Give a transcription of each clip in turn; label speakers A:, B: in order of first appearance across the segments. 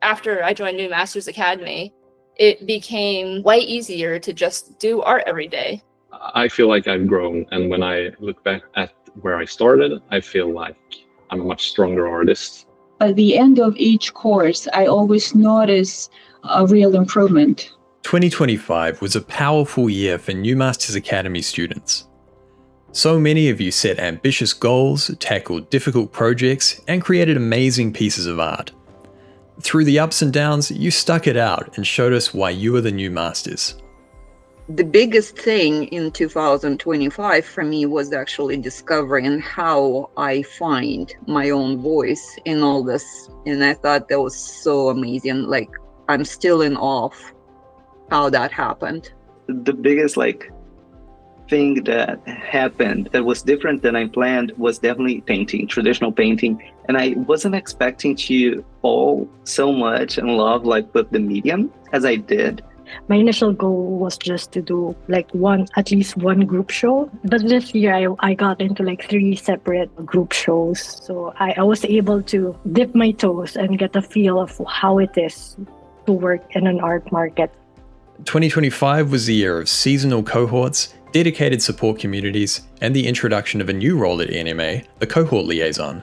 A: after I joined New Masters Academy, it became way easier to just do art every day.
B: I feel like I've grown, and when I look back at where I started, I feel like I'm a much stronger artist.
C: At the end of each course, I always notice a real improvement.
D: 2025 was a powerful year for New Masters Academy students. So many of you set ambitious goals, tackled difficult projects, and created amazing pieces of art. Through the ups and downs, you stuck it out and showed us why you are the new masters.
E: The biggest thing in 2025 for me was actually discovering how I find my own voice in all this. And I thought that was so amazing. Like, I'm still in awe of how that happened.
F: The biggest thing that happened that was different than I planned was definitely painting, traditional painting. And I wasn't expecting to fall so much in love with the medium as I did.
G: My initial goal was just to do at least one group show. But this year I got into 3 separate group shows. So I was able to dip my toes and get a feel of how it is to work in an art market.
D: 2025 was the year of seasonal cohorts, dedicated support communities, and the introduction of a new role at NMA, the Cohort Liaison.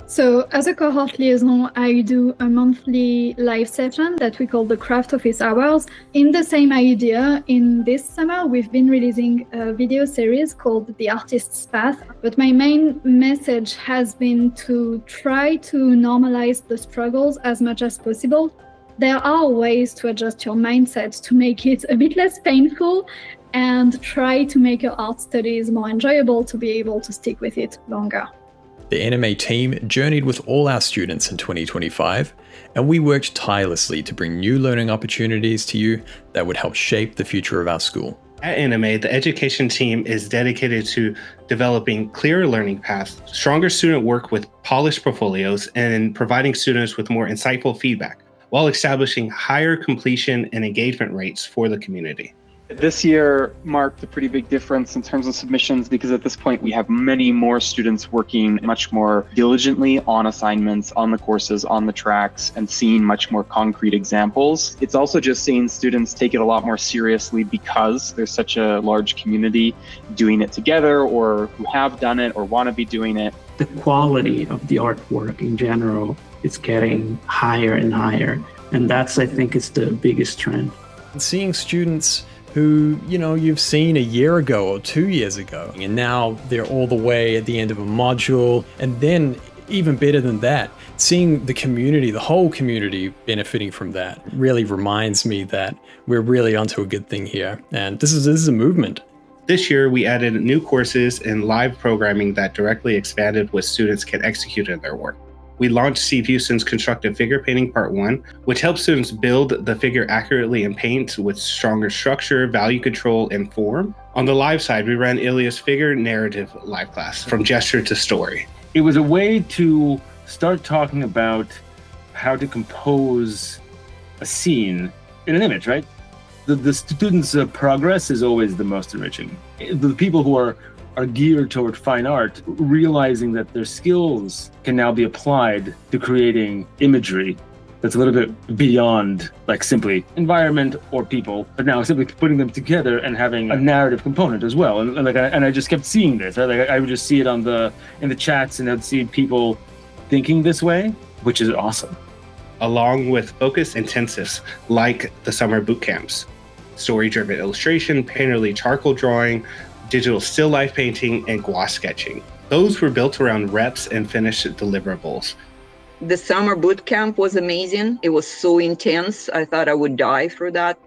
H: So as a Cohort Liaison, I do a monthly live session that we call the Craft Office Hours. In the same idea, in this summer, we've been releasing a video series called The Artist's Path. But my main message has been to try to normalize the struggles as much as possible. There are ways to adjust your mindset to make it a bit less painful and try to make your art studies more enjoyable to be able to stick with it longer.
D: The NMA team journeyed with all our students in 2025, and we worked tirelessly to bring new learning opportunities to you that would help shape the future of our school.
I: At NMA, the education team is dedicated to developing clearer learning paths, stronger student work with polished portfolios, and providing students with more insightful feedback, while establishing higher completion and engagement rates for the community.
J: This year marked a pretty big difference in terms of submissions because at this point we have many more students working much more diligently on assignments, on the courses, on the tracks, and seeing much more concrete examples. It's also just seeing students take it a lot more seriously because there's such a large community doing it together or who have done it or want to be doing it.
K: The quality of the artwork in general is getting higher and higher. And that's, I think, is the biggest trend.
D: Seeing students who, you've seen a year ago or 2 years ago, and now they're all the way at the end of a module. And then even better than that, seeing the community, the whole community benefiting from that really reminds me that we're really onto a good thing here. And this is a movement.
I: This year, we added new courses and live programming that directly expanded what students can execute in their work. We launched Steve Huston's Constructive Figure Painting Part 1, which helps students build the figure accurately in paint with stronger structure, value control, and form. On the live side, we ran Ilya's Figure Narrative live class, from gesture to story.
L: It was a way to start talking about how to compose a scene in an image, right? The students' progress is always the most enriching. The people who are geared toward fine art, realizing that their skills can now be applied to creating imagery that's a little bit beyond simply environment or people, but now simply putting them together and having a narrative component as well. And I just kept seeing this, right? I would just see it in the chats, and I'd see people thinking this way, which is awesome.
I: Along with focus intensives like the summer bootcamps, story-driven illustration, painterly charcoal drawing, digital still life painting, and gouache sketching. Those were built around reps and finished deliverables.
E: The summer boot camp was amazing. It was so intense. I thought I would die for that.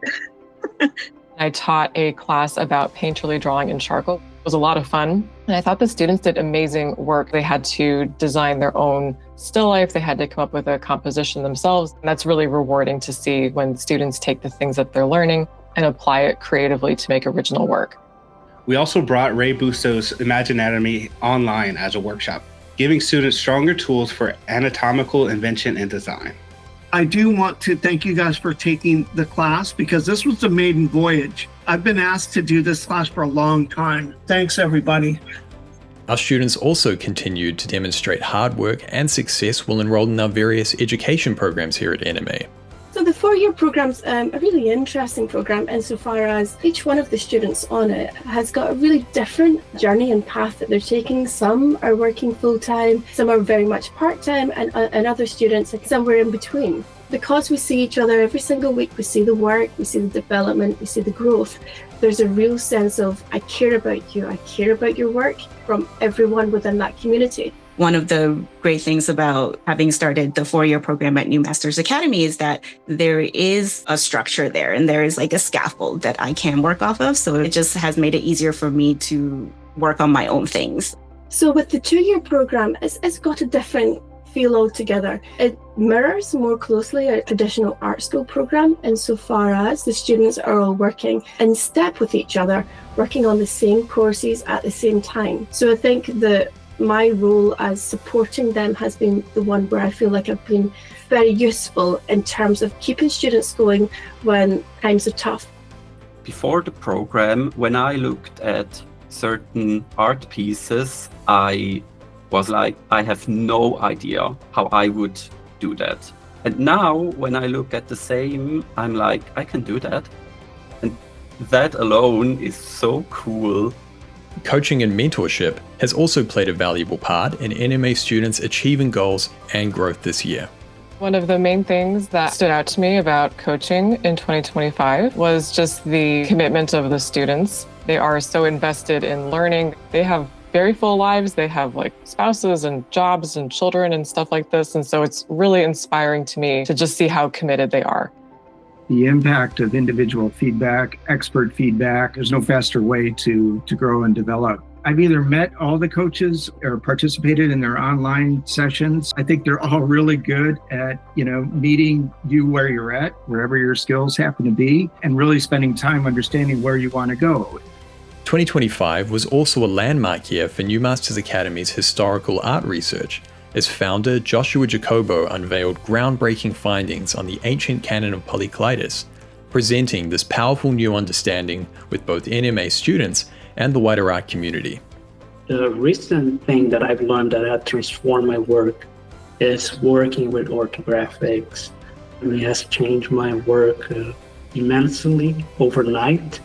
M: I taught a class about painterly drawing in charcoal. It was a lot of fun. And I thought the students did amazing work. They had to design their own still life. They had to come up with a composition themselves. And that's really rewarding to see when students take the things that they're learning and apply it creatively to make original work.
I: We also brought Ray Bustos' Imaginatomy online as a workshop, giving students stronger tools for anatomical invention and design.
N: I do want to thank you guys for taking the class because this was the maiden voyage. I've been asked to do this class for a long time. Thanks, everybody.
D: Our students also continued to demonstrate hard work and success while enrolled in our various education programs here at NMA.
O: So the 4-year program's a really interesting program insofar as each one of the students on it has got a really different journey and path that they're taking. Some are working full-time, some are very much part-time, and other students are somewhere in between. Because we see each other every single week, we see the work, we see the development, we see the growth, there's a real sense of, I care about you, I care about your work from everyone within that community.
P: One of the great things about having started the 4-year program at New Masters Academy is that there is a structure there and there is like a scaffold that I can work off of. So it just has made it easier for me to work on my own things.
O: So with the 2-year program, it's got a different feel altogether. It mirrors more closely a traditional art school program insofar as the students are all working in step with each other, working on the same courses at the same time. So I think that my role as supporting them has been the one where I feel like I've been very useful in terms of keeping students going when times are tough.
Q: Before the program, when I looked at certain art pieces, I was like, I have no idea how I would do that. And now when I look at the same, I'm like, I can do that. And that alone is so cool.
D: Coaching and mentorship has also played a valuable part in NMA students achieving goals and growth this year.
M: One of the main things that stood out to me about coaching in 2025 was just the commitment of the students. They are so invested in learning. They have very full lives. They have like spouses and jobs and children and stuff like this. And so it's really inspiring to me to just see how committed they are.
R: The impact of individual feedback, expert feedback, there's no faster way to grow and develop. I've either met all the coaches or participated in their online sessions. I think they're all really good at, meeting you where you're at, wherever your skills happen to be, and really spending time understanding where you want to go.
D: 2025 was also a landmark year for New Masters Academy's historical art research, as founder Joshua Jacobo unveiled groundbreaking findings on the ancient Kanon of Polykleitos, presenting this powerful new understanding with both NMA students and the wider art community.
K: The recent thing that I've learned that has transformed my work is working with orthographics. It has changed my work immensely overnight.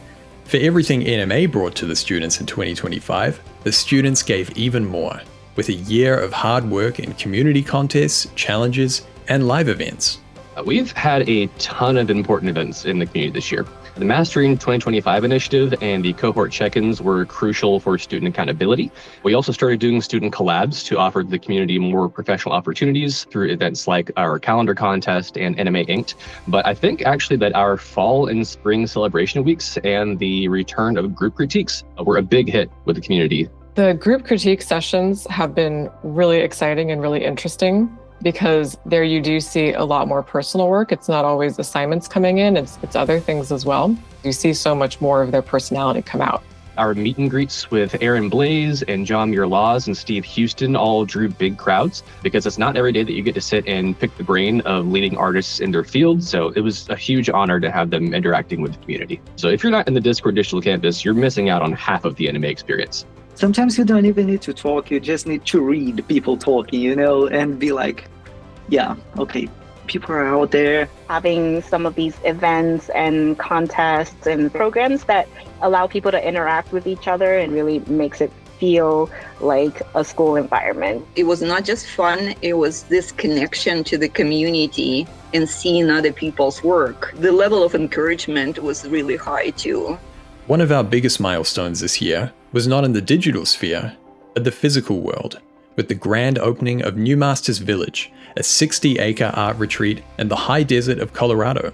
D: For everything NMA brought to the students in 2025, the students gave even more, with a year of hard work in community contests, challenges, and live events.
S: We've had a ton of important events in the community this year. The Mastering 2025 initiative and the cohort check-ins were crucial for student accountability. We also started doing student collabs to offer the community more professional opportunities through events like our calendar contest and NMA Inked. But I think actually that our fall and spring celebration weeks and the return of group critiques were a big hit with the community.
M: The group critique sessions have been really exciting and really interesting, because there you do see a lot more personal work. It's not always assignments coming in, it's other things as well. You see so much more of their personality come out.
S: Our meet and greets with Aaron Blaise and Muir Laws and Steve Huston all drew big crowds, because it's not every day that you get to sit and pick the brain of leading artists in their field. So it was a huge honor to have them interacting with the community. So if you're not in the Discord Digital Campus, you're missing out on half of the NMA experience.
F: Sometimes you don't even need to talk, you just need to read people talking, and be like, yeah, okay, people are out there.
T: Having some of these events and contests and programs that allow people to interact with each other and really makes it feel like a school environment.
E: It was not just fun, it was this connection to the community and seeing other people's work. The level of encouragement was really high too.
D: One of our biggest milestones this year was not in the digital sphere, but the physical world, with the grand opening of New Masters Village, a 60-acre art retreat in the high desert of Colorado.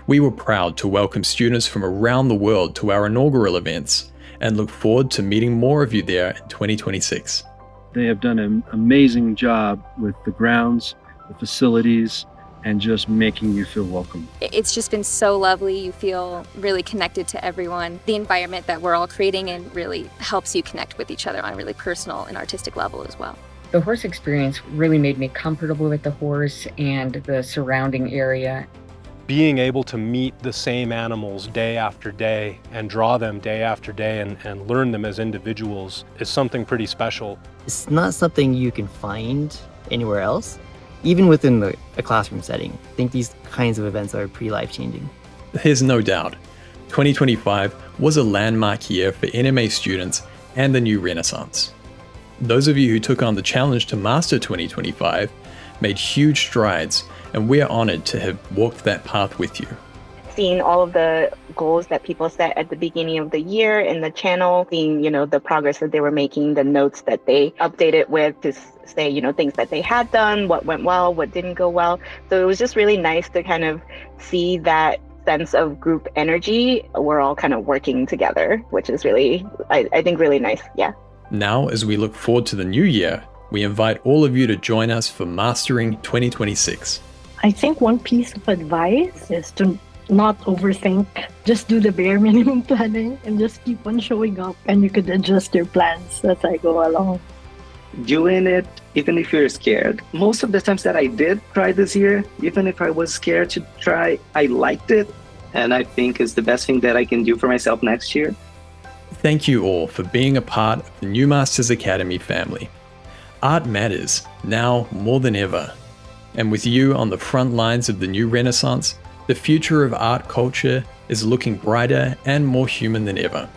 D: We were proud to welcome students from around the world to our inaugural events and look forward to meeting more of you there in 2026.
U: They have done an amazing job with the grounds, the facilities, and just making you feel welcome.
V: It's just been so lovely. You feel really connected to everyone. The environment that we're all creating and really helps you connect with each other on a really personal and artistic level as well.
W: The horse experience really made me comfortable with the horse and the surrounding area.
A: being able to meet the same animals day after day and draw them day after day and learn them as individuals is something pretty special.
B: It's not something you can find anywhere else, even within a classroom setting. I think these kinds of events are pretty life-changing.
D: There's no doubt. 2025 was a landmark year for NMA students and the new Renaissance. Those of you who took on the challenge to master 2025 made huge strides, and we're honored to have walked that path with you.
T: Seeing all of the goals that people set at the beginning of the year in the channel, seeing, the progress that they were making, the notes that they updated with to say, things that they had done, what went well, what didn't go well. So it was just really nice to kind of see that sense of group energy. We're all kind of working together, which is really, I think, really nice. Yeah.
D: Now, as we look forward to the new year, we invite all of you to join us for Mastering 2026.
G: I think one piece of advice is to not overthink. Just do the bare minimum planning and just keep on showing up, and you could adjust your plans as I go along.
F: Doing it, even if you're scared. Most of the times that I did try this year, even if I was scared to try, I liked it. And I think it's the best thing that I can do for myself next year.
D: Thank you all for being a part of the New Masters Academy family. Art matters, now more than ever. And with you on the front lines of the new Renaissance, the future of art culture is looking brighter and more human than ever.